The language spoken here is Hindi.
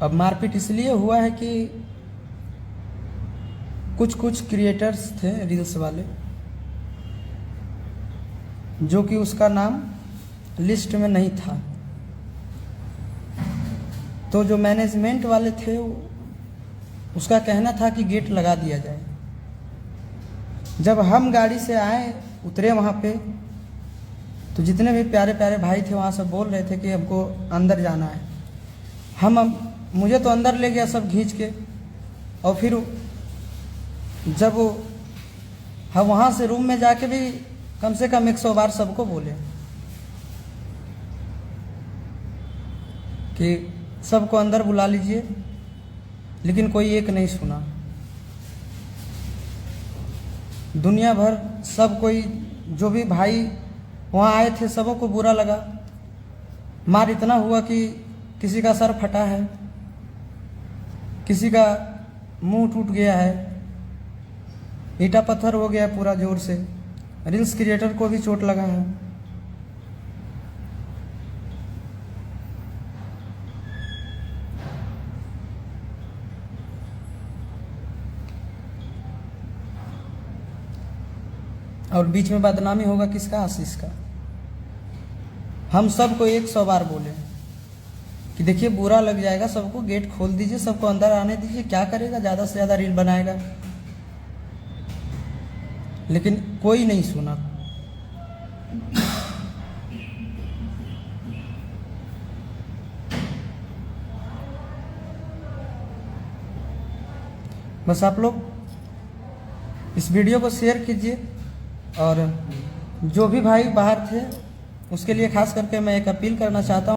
अब मारपीट इसलिए हुआ है कि कुछ क्रिएटर्स थे रील्स वाले, जो कि उसका नाम लिस्ट में नहीं था। तो जो मैनेजमेंट वाले थे उसका कहना था कि गेट लगा दिया जाए। जब हम गाड़ी से आए उतरे वहाँ पे, तो जितने भी प्यारे प्यारे भाई थे वहाँ सब बोल रहे थे कि हमको अंदर जाना है। मुझे तो अंदर ले गया सब खींच के, और फिर जब हम वहाँ से रूम में जाके भी कम से कम 100 बार सबको बोले कि सबको अंदर बुला लीजिए, लेकिन कोई एक नहीं सुना। दुनिया भर सब कोई, जो भी भाई वहाँ आए थे, सबों को बुरा लगा। मार इतना हुआ कि किसी का सर फटा है, किसी का मुंह टूट गया है, ईंटा पत्थर हो गया पूरा जोर से। रील्स क्रिएटर को भी चोट लगा है। और बीच में बदनामी होगा किसका? आशीष का। हम सबको 100 बार बोले कि देखिए बुरा लग जाएगा, सबको गेट खोल दीजिए, सबको अंदर आने दीजिए, क्या करेगा, ज़्यादा से ज़्यादा रील बनाएगा। लेकिन कोई नहीं सुना। बस आप लोग इस वीडियो को शेयर कीजिए, और जो भी भाई बाहर थे उसके लिए खास करके मैं एक अपील करना चाहता हूँ।